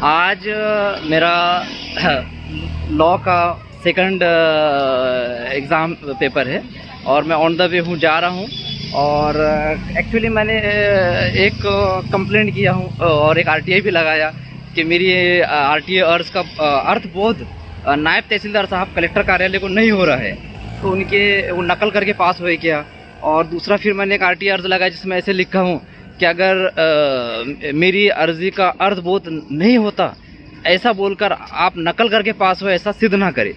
आज मेरा लॉ का सेकंड एग्ज़ाम पेपर है और मैं ऑन द वे हूँ, जा रहा हूँ। और एक्चुअली मैंने एक कंप्लेंट किया हूँ और एक आरटीआई भी लगाया कि मेरी आरटीआई अर्ज का अर्थबोध नायब तहसीलदार साहब कलेक्टर कार्यालय को नहीं हो रहा है, तो उनके वो नकल करके पास हुए क्या। और दूसरा फिर मैंने एक आरटीआई अर्ज लगाया जिसमें ऐसे लिखा हूँ कि अगर मेरी अर्जी का अर्थबोध नहीं होता ऐसा बोलकर आप नकल करके पास हो, ऐसा सिद्ध ना करें।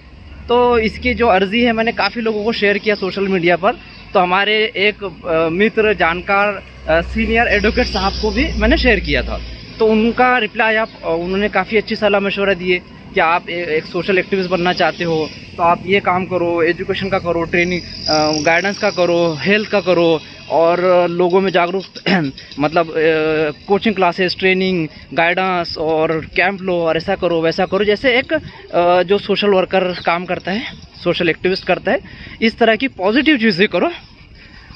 तो इसकी जो अर्जी है मैंने काफ़ी लोगों को शेयर किया सोशल मीडिया पर। तो हमारे एक मित्र जानकार सीनियर एडवोकेट साहब को भी मैंने शेयर किया था, तो उनका रिप्लाई आप उन्होंने काफ़ी अच्छी सलाह मशवरा दिए कि आप एक सोशल एक्टिविस्ट बनना चाहते हो तो आप ये काम करो, एजुकेशन का करो, ट्रेनिंग गाइडेंस का करो, हेल्थ का करो और लोगों में जागरूक मतलब कोचिंग क्लासेस, ट्रेनिंग, गाइडेंस और कैंप लो और ऐसा करो वैसा करो, जैसे एक जो सोशल वर्कर काम करता है, सोशल एक्टिविस्ट करता है, इस तरह की पॉजिटिव चीज़ें करो।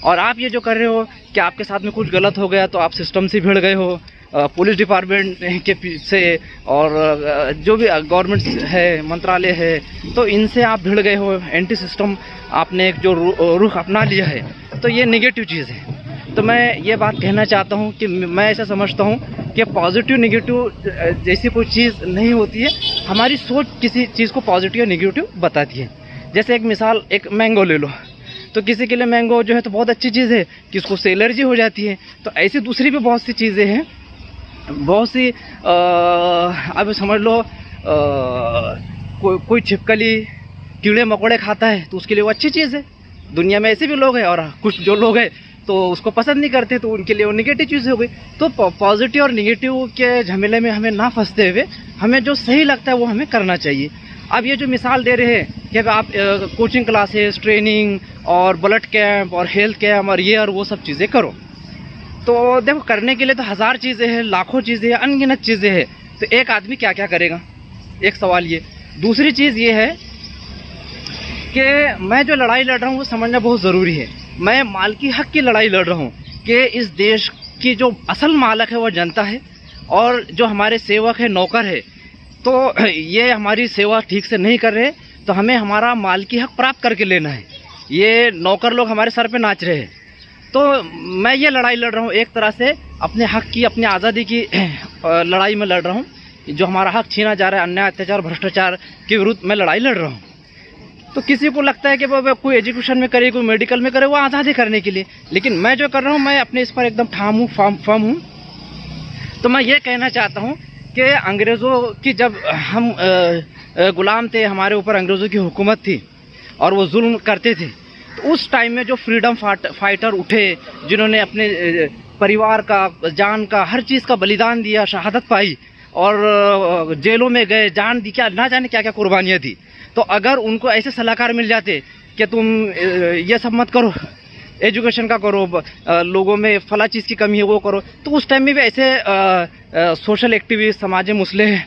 और आप ये जो कर रहे हो कि आपके साथ में कुछ गलत हो गया तो आप सिस्टम से भिड़ गए हो, पुलिस डिपार्टमेंट के पीछे और जो भी गवर्नमेंट है, मंत्रालय है, तो इनसे आप भिड़ गए हो, एंटी सिस्टम आपने एक जो रुख अपना लिया है, तो ये नेगेटिव चीज़ है। तो मैं ये बात कहना चाहता हूँ कि मैं ऐसा समझता हूँ कि पॉजिटिव नेगेटिव जैसी कोई चीज़ नहीं होती है, हमारी सोच किसी चीज़ को पॉजिटिव या नेगेटिव बताती है। जैसे एक मिसाल, एक मैंगो ले लो, तो किसी के लिए मैंगो जो है तो बहुत अच्छी चीज़ है कि उसको से एलर्जी हो जाती है, तो ऐसी दूसरी भी बहुत सी चीज़ें हैं, बहुत सी अब समझ लो कोई छिपकली कीड़े मकोड़े खाता है तो उसके लिए वो अच्छी चीज़ है। दुनिया में ऐसे भी लोग हैं और कुछ जो लोग हैं तो उसको पसंद नहीं करते, तो उनके लिए वो निगेटिव चीज़ हो गई। तो पॉजिटिव और निगेटिव के झमेले में हमें ना फंसते हुए हमें जो सही लगता है वो हमें करना चाहिए। अब ये जो मिसाल दे रहे हैं कि आप कोचिंग क्लासेस, ट्रेनिंग और ब्लड कैंप और हेल्थ कैंप और ये और वो सब चीज़ें करो, तो देखो करने के लिए तो हज़ार चीज़ें हैं, लाखों चीज़ें हैं, अनगिनत चीज़ें हैं, तो एक आदमी क्या क्या करेगा, एक सवाल ये। दूसरी चीज़ ये है कि मैं जो लड़ाई लड़ रहा हूँ वो समझना बहुत ज़रूरी है। मैं मालकी हक की लड़ाई लड़ रहा हूँ कि इस देश की जो असल मालक है वो जनता है और जो हमारे सेवक है, नौकर है, तो ये हमारी सेवा ठीक से नहीं कर रहे, तो हमें हमारा मालकी हक प्राप्त करके लेना है। ये नौकर लोग हमारे सर पे नाच रहे हैं, तो मैं ये लड़ाई लड़ रहा हूँ एक तरह से अपने हक की, अपनी आज़ादी की लड़ाई में लड़ रहा हूँ। जो हमारा हक छीना जा रहा है, अन्याय, अत्याचार, भ्रष्टाचार के विरुद्ध मैं लड़ाई लड़ रहा हूँ। तो किसी को लगता है कि वो कोई एजुकेशन में करे, कोई मेडिकल में करे, वो आज़ादी करने के लिए, लेकिन मैं जो कर रहा हूँ मैं अपने इस पर एकदम ठाम हूँ, फर्म हूँ। तो मैं ये कहना चाहता हूँ कि अंग्रेज़ों की जब हम गुलाम थे, हमारे ऊपर अंग्रेज़ों की हुकूमत थी और वो जुल्म करते थे, तो उस टाइम में जो फ्रीडम फाइटर उठे, जिन्होंने अपने परिवार का, जान का, हर चीज़ का बलिदान दिया, शहादत पाई और जेलों में गए, जान दी, क्या ना जाने क्या क्या कुर्बानियाँ दी, तो अगर उनको ऐसे सलाहकार मिल जाते कि तुम ये सब मत करो, एजुकेशन का करो, लोगों में फला चीज़ की कमी है वो करो, तो उस टाइम में भी ऐसे सोशल एक्टिविस्ट, समाज मुस्लिह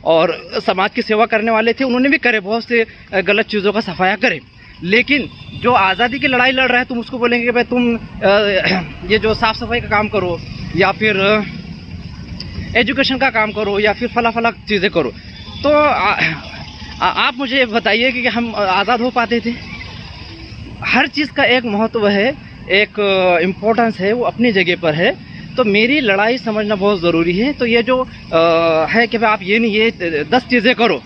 और समाज की सेवा करने वाले थे, उन्होंने भी करे, बहुत से गलत चीज़ों का सफाया करे। लेकिन जो आज़ादी की लड़ाई लड़ रहा है, तुम उसको बोलेंगे कि भाई तुम ये जो साफ़ सफाई का काम करो या फिर एजुकेशन का काम करो या फिर फला चीज़ें करो, तो आप मुझे बताइए कि हम आज़ाद हो पाते थे? हर चीज़ का एक महत्व है, एक इम्पोर्टेंस है, वो अपनी जगह पर है। तो मेरी लड़ाई समझना बहुत ज़रूरी है। तो ये जो है कि भाई आप ये नहीं, ये 10 चीज़ें करो,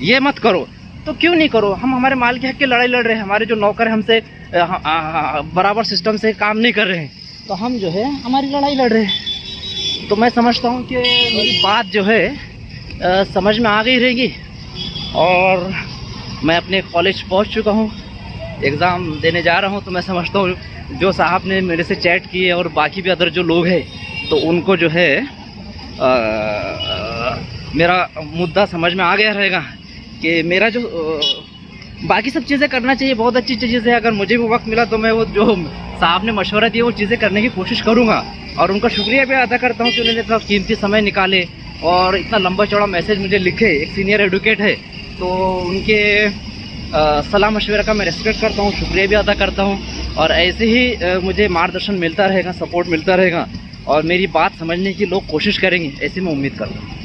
ये मत करो, तो क्यों नहीं करो? हम हमारे माल के हक की लड़ाई लड़ रहे हैं, हमारे जो नौकर हमसे बराबर सिस्टम से काम नहीं कर रहे हैं, तो हम जो है हमारी लड़ाई लड़ रहे हैं। तो मैं समझता हूँ कि मेरी बात जो है समझ में आ गई रहेगी। और मैं अपने कॉलेज पहुँच चुका हूँ, एग्ज़ाम देने जा रहा हूँ, तो मैं समझता हूँ जो साहब ने मेरे से चैट किए और बाकी भी अदर जो लोग हैं, तो उनको जो है मेरा मुद्दा समझ में आ गया रहेगा कि मेरा जो बाकी सब चीज़ें करना चाहिए, बहुत अच्छी चीज़ें है। अगर मुझे भी वक्त मिला तो मैं वो जो साहब ने मशवरा दिया वो चीज़ें करने की कोशिश करूँगा। और उनका शुक्रिया भी अदा करता हूँ कि उन्होंने इतना कीमती समय निकाले और इतना लंबा चौड़ा मैसेज मुझे लिखे। एक सीनियर एडवोकेट है, तो उनके सलाह मशवरा का मैं रिस्पेक्ट करता हूँ, शुक्रिया भी अदा करता हूँ। और ऐसे ही मुझे मार्गदर्शन मिलता रहेगा, सपोर्ट मिलता रहेगा और मेरी बात समझने की लोग कोशिश करेंगे, ऐसी मैं उम्मीद करता हूँ।